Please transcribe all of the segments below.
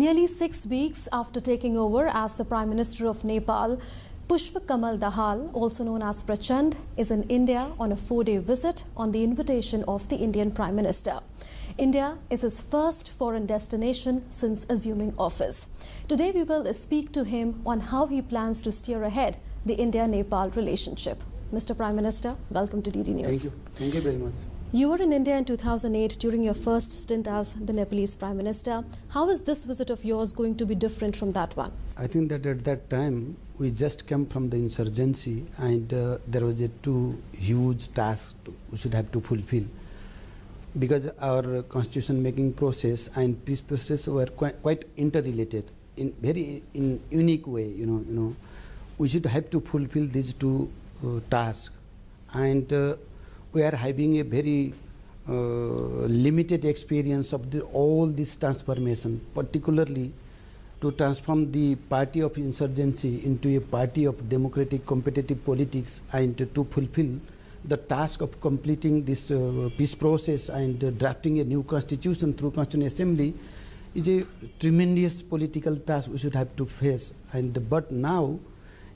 Nearly 6 weeks after taking over as the Prime Minister of Nepal, Puspa Kamal Dahal, also known as Prachandra, is in India on a 4-day visit on the invitation of the Indian Prime Minister. India is his first foreign destination since assuming office. Today we will speak to him on how he plans to steer ahead the India-Nepal relationship. Mr. Prime Minister, welcome to DD News. Thank you. Thank you very much. You were in India in 2008 during your first stint as the Nepalese Prime Minister. How is this visit of yours going to be different from that one? I think that at that time we just came from the insurgency and there was two huge tasks we should have to fulfill. Because our constitution making process and peace process were quite interrelated in unique way, we should have to fulfill these two tasks, and we are having a very limited experience of all this transformation, particularly to transform the party of insurgency into a party of democratic competitive politics, and to fulfill the task of completing this peace process and drafting a new constitution through Constituent Assembly is a tremendous political task we should have to face. But now,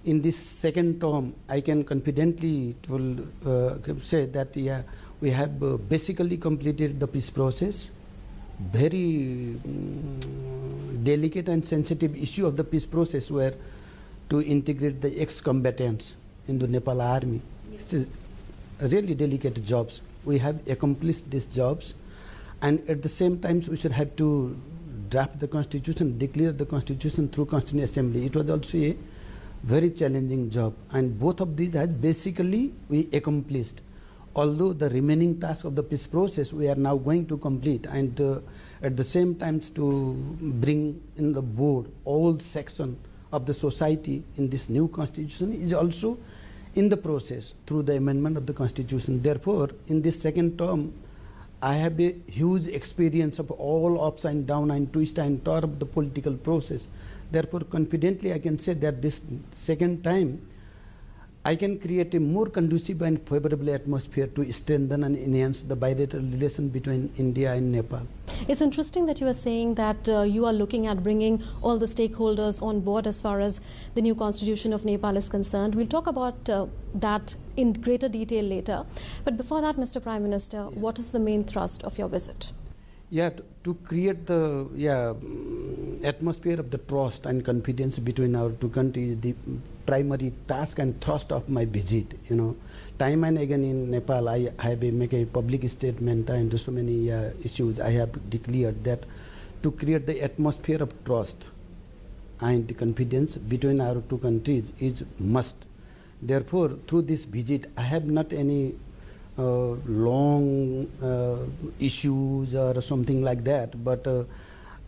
in this second term, I can confidently say that we have basically completed the peace process. Very delicate and sensitive issue of the peace process were to integrate the ex-combatants in the Nepal army. Yes. Really delicate jobs. We have accomplished these jobs, and at the same time we should have to draft the constitution, declare the constitution through Constituent Assembly. It was also a very challenging job, and both of these has basically we accomplished. Although the remaining task of the peace process we are now going to complete, and at the same time to bring in the board all sections of the society in this new constitution is also in the process through the amendment of the constitution. Therefore, in this second term, I have a huge experience of all ups and downs and twists and turns of the political process. Therefore, confidently I can say that this second time I can create a more conducive and favorable atmosphere to strengthen and enhance the bilateral relation between India and Nepal. It's interesting that you are saying that you are looking at bringing all the stakeholders on board as far as the new constitution of Nepal is concerned. We'll talk about that in greater detail later. But before that, Mr. Prime Minister, what is the main thrust of your visit? To create the atmosphere of the trust and confidence between our two countries, the primary task and thrust of my visit. Time and again in Nepal, I have make a public statement, and so many issues I have declared that to create the atmosphere of trust and confidence between our two countries is must. Therefore, through this visit, I have not any long issues or something like that, but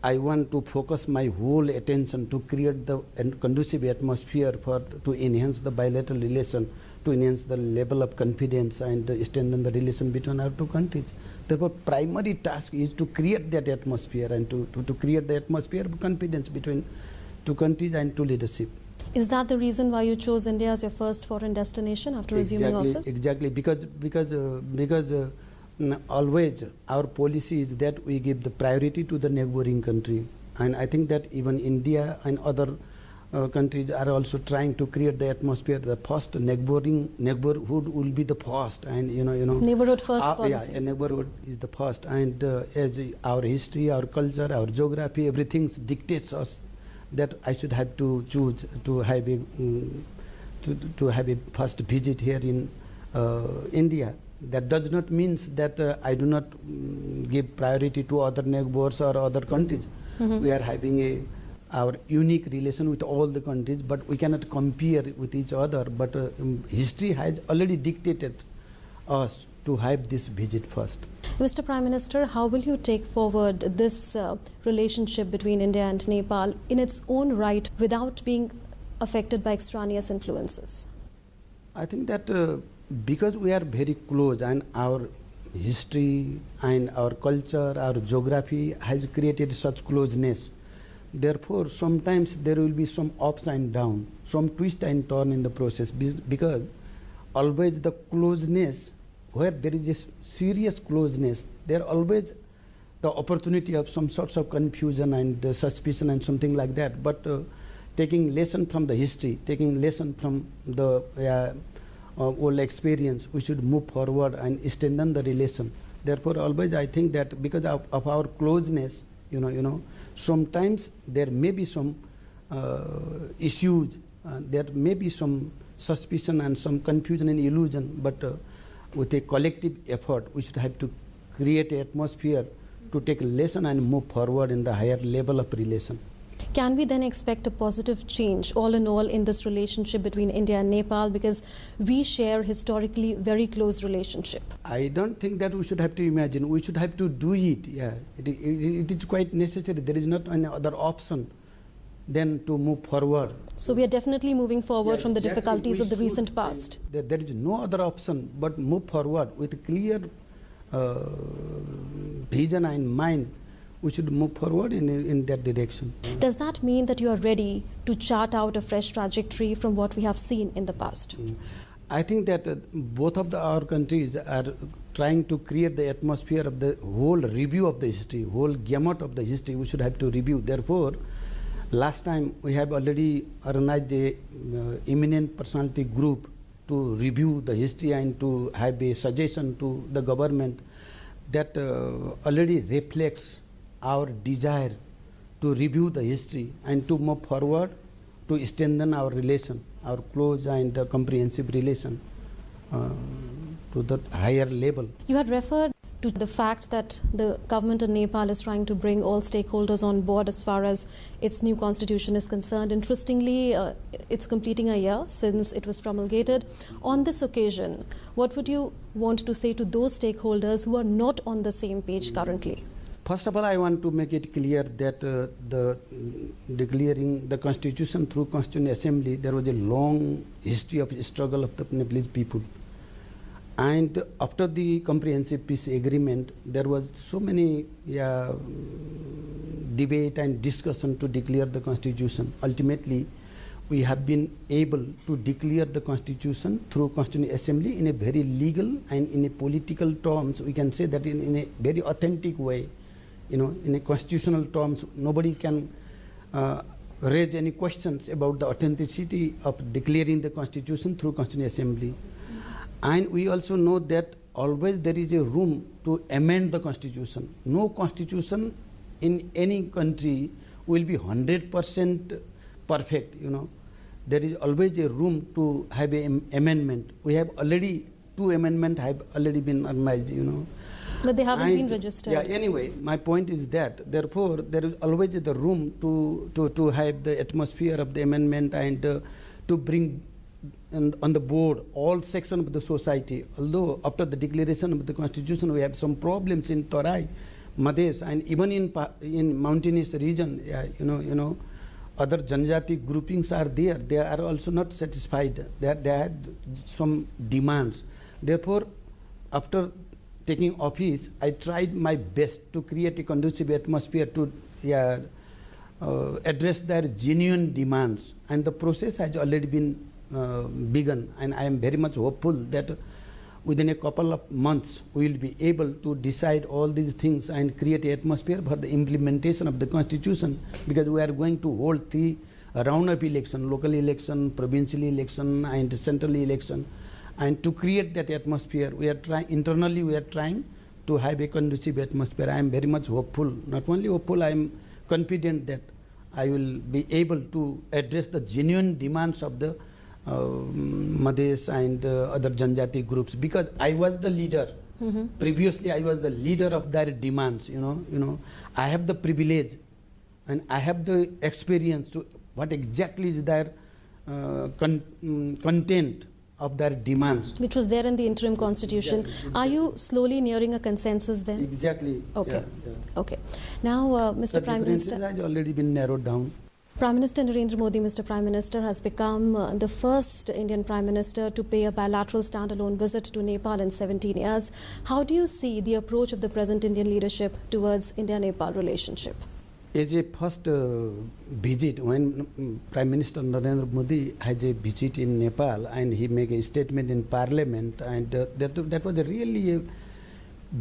I want to focus my whole attention to create the conducive atmosphere to enhance the bilateral relation, to enhance the level of confidence and strengthen the relation between our two countries. Therefore, primary task is to create that atmosphere and to create the atmosphere of confidence between two countries and two leadership. Is that the reason why you chose India as your first foreign destination after assuming office? Exactly, because always our policy is that we give the priority to the neighboring country, and I think that even India and other countries are also trying to create the atmosphere. The first neighborhood will be the first, and neighborhood first policy. Yeah, a neighborhood is the first, and as our history, our culture, our geography, everything dictates us that I should have to choose to have a first visit here in India. That does not mean that I do not give priority to other neighbors or other countries. Mm-hmm. We are having our unique relation with all the countries, but we cannot compare with each other. But history has already dictated us to have this visit first. Mr. Prime Minister, how will you take forward this relationship between India and Nepal in its own right without being affected by extraneous influences? I think that because we are very close, and our history and our culture, our geography has created such closeness. Therefore, sometimes there will be some ups and downs, some twist and turn in the process, because always the closeness, where there is a serious closeness, there always the opportunity of some sorts of confusion and suspicion and something like that. But taking lesson from the history, taking lesson from the old experience, we should move forward and strengthen the relation. Therefore, always I think that because of our closeness, sometimes there may be some issues, there may be some suspicion and some confusion and illusion, but with a collective effort, we should have to create an atmosphere to take a lesson and move forward in the higher level of relation. Can we then expect a positive change all in all in this relationship between India and Nepal, because we share historically very close relationship? I don't think that we should have to imagine. We should have to do it. Yeah, it is quite necessary. There is not any other option than to move forward. So we are definitely moving forward from the difficulties of the recent past. There is no other option but move forward with clear vision and mind. We should move forward in that direction. Does that mean that you are ready to chart out a fresh trajectory from what we have seen in the past? I think that both of our countries are trying to create the atmosphere of the whole review of the history, whole gamut of the history we should have to review. Therefore, last time we have already organized a eminent personality group to review the history and to have a suggestion to the government that already reflects our desire to review the history and to move forward to strengthen our relation, our close and comprehensive relation to the higher level. You had referred to the fact that the government of Nepal is trying to bring all stakeholders on board as far as its new constitution is concerned. Interestingly, it's completing a year since it was promulgated. On this occasion, what would you want to say to those stakeholders who are not on the same page currently? First of all, I want to make it clear that the declaring the constitution through Constituent Assembly, there was a long history of struggle of the Nepalese people. And after the comprehensive peace agreement, there was so many debate and discussion to declare the constitution. Ultimately, we have been able to declare the constitution through Constituent Assembly in a very legal and in a political terms. We can say that in a very authentic way. In a constitutional terms, nobody can raise any questions about the authenticity of declaring the constitution through Constituent Assembly. And we also know that always there is a room to amend the constitution. No constitution in any country will be 100% perfect. There is always a room to have an amendment. We have already 2 amendments have already been organized. But they haven't been registered. Yeah, anyway, my point is that, therefore, there is always the room to have the atmosphere of the amendment and to bring on the board all sections of the society. Although after the declaration of the constitution, we have some problems in Tarai, Madhes, and even in mountainous region, other Janjati groupings are there. They are also not satisfied. They had some demands. Therefore, after taking office, I tried my best to create a conducive atmosphere to address their genuine demands. And the process has already been begun. And I am very much hopeful that within a couple of months, we will be able to decide all these things and create an atmosphere for the implementation of the constitution, because we are going to hold 3 round of election, local election, provincial election, and central election. And to create that atmosphere, we are internally we are trying to have a conducive atmosphere. I am very much hopeful. Not only hopeful, I am confident that I will be able to address the genuine demands of the Madhes and other Janjati groups, because I was the leader. Previously, I was the leader of their demands. I have the privilege and I have the experience to what exactly is their content of their demands. Which was there in the interim constitution. Exactly. Are you slowly nearing a consensus then? Exactly. Okay. Okay. Now, Mr. Prime Minister, the differences has already been narrowed down. Prime Minister Narendra Modi, Mr. Prime Minister, has become the first Indian Prime Minister to pay a bilateral standalone visit to Nepal in 17 years. How do you see the approach of the present Indian leadership towards India-Nepal relationship? As a first visit, when Prime Minister Narendra Modi has a visit in Nepal and he made a statement in Parliament, and that was really a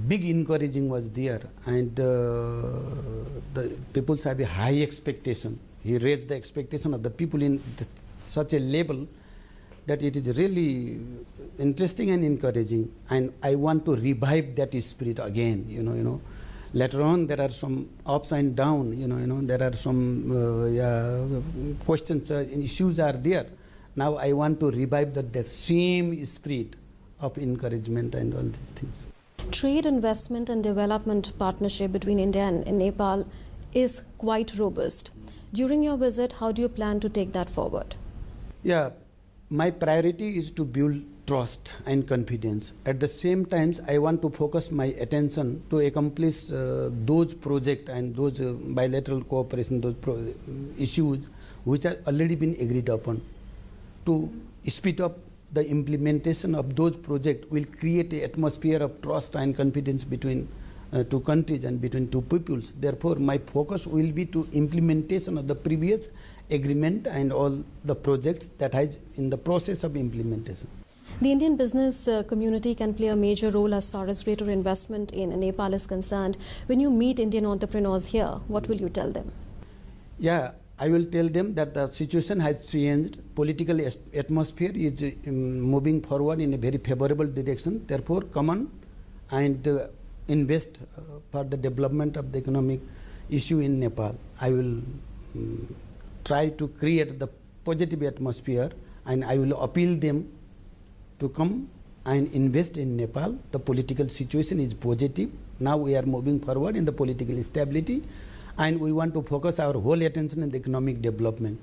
big encouraging was there, and the people have a high expectation. He raised the expectation of the people in such a level that it is really interesting and encouraging, and I want to revive that spirit again. Later on there are some ups and downs. There are some questions, issues are there. Now I want to revive that same spirit of encouragement and all these things. Trade, investment and development partnership between India and Nepal is quite robust. During your visit, how do you plan to take that forward? Yeah, my priority is to build trust and confidence. At the same time, I want to focus my attention to accomplish those projects and those bilateral cooperation, those issues which have already been agreed upon. To speed up the implementation of those projects will create an atmosphere of trust and confidence between two countries and between two peoples. Therefore, my focus will be to implementation of the previous agreement and all the projects that is in the process of implementation. The Indian business community can play a major role as far as greater investment in Nepal is concerned. When you meet Indian entrepreneurs here, what will you tell them? Yeah, I will tell them that the situation has changed. Political atmosphere is moving forward in a very favorable direction. Therefore, come on and invest for the development of the economic issue in Nepal. I will try to create the positive atmosphere, and I will appeal them to come and invest in Nepal. The political situation is positive. Now we are moving forward in the political stability, and we want to focus our whole attention on the economic development.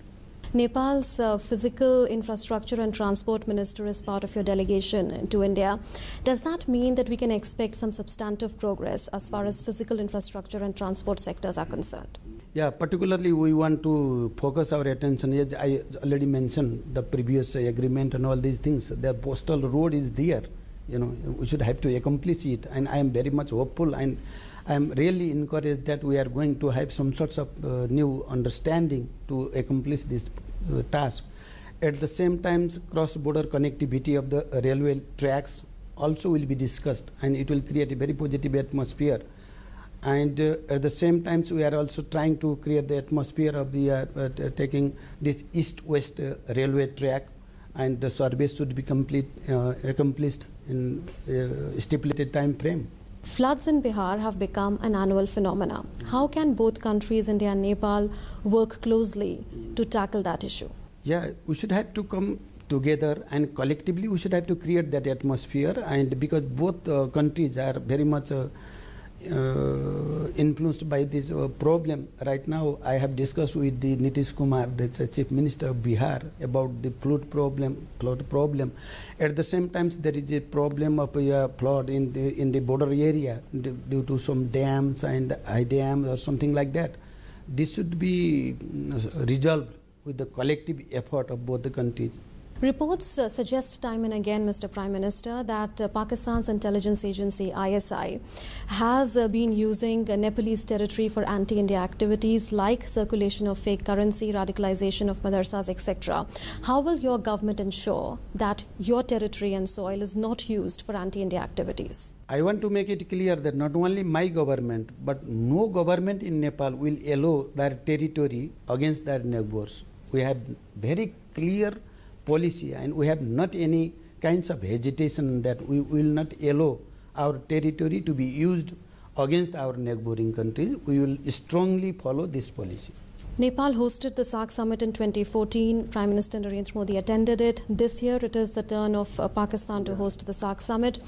Nepal's physical infrastructure and transport minister is part of your delegation to India. Does that mean that we can expect some substantive progress as far as physical infrastructure and transport sectors are concerned? Yeah, particularly we want to focus our attention, as I already mentioned, the previous agreement and all these things. The postal road is there, we should have to accomplish it, and I am very much hopeful, and I am really encouraged that we are going to have some sorts of new understanding to accomplish this task. At the same time, cross-border connectivity of the railway tracks also will be discussed, and it will create a very positive atmosphere. And at the same time, we are also trying to create the atmosphere of the taking this east-west railway track, and the survey should be accomplished in a stipulated time frame. Floods in Bihar have become an annual phenomenon. How can both countries, India and Nepal, work closely to tackle that issue? Yeah, we should have to come together, and collectively we should have to create that atmosphere, and because both countries are very much influenced by this problem. Right now, I have discussed with the Nitish Kumar, the Chief Minister of Bihar, about the flood problem. At the same time, there is a problem of flood in the border area due to some dams and high dams or something like that. This should be resolved with the collective effort of both the countries. Reports suggest time and again, Mr. Prime Minister, that Pakistan's intelligence agency ISI has been using Nepalese territory for anti-India activities like circulation of fake currency, radicalization of madrasas, etc. How will your government ensure that your territory and soil is not used for anti-India activities? I want to make it clear that not only my government, but no government in Nepal will allow their territory against their neighbors. We have very clear policy, and we have not any kinds of hesitation that we will not allow our territory to be used against our neighboring countries. We will strongly follow this policy. Nepal hosted the SAARC summit in 2014. Prime Minister Narendra Modi attended it. This year it is the turn of Pakistan to host the SAARC summit.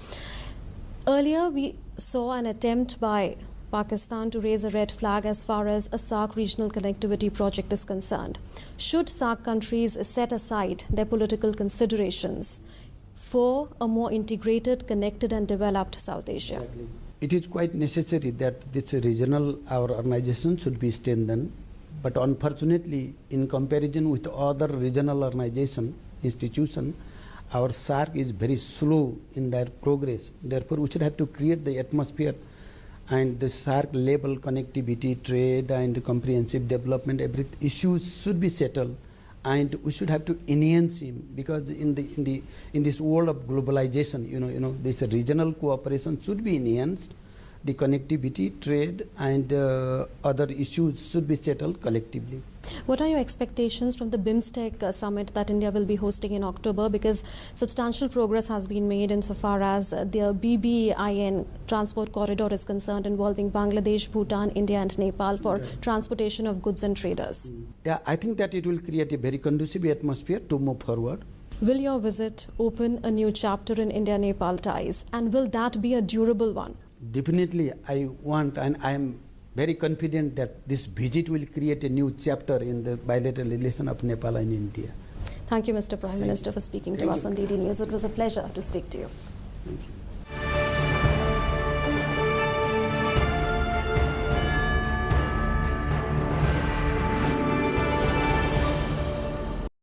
Earlier we saw an attempt by Pakistan to raise a red flag as far as a SAARC regional connectivity project is concerned. Should SAARC countries set aside their political considerations for a more integrated, connected and developed South Asia? It is quite necessary that this regional, our organization should be strengthened, but unfortunately in comparison with other regional institution, our SAARC is very slow in their progress. Therefore, we should have to create the atmosphere, and the SAARC level connectivity, trade and comprehensive development, every issues should be settled, and we should have to enhance him, because in this world of globalization, this regional cooperation should be enhanced. The connectivity, trade, and other issues should be settled collectively. What are your expectations from the BIMSTEC summit that India will be hosting in October? Because substantial progress has been made insofar as the BBIN transport corridor is concerned, involving Bangladesh, Bhutan, India and Nepal for transportation of goods and traders. Yeah, I think that it will create a very conducive atmosphere to move forward. Will your visit open a new chapter in India-Nepal ties, and will that be a durable one? Definitely, I want, and I am very confident that this visit will create a new chapter in the bilateral relation of Nepal and India. Thank you, Mr. Prime Minister, for speaking to us on DD News. It was a pleasure to speak to you. Thank you.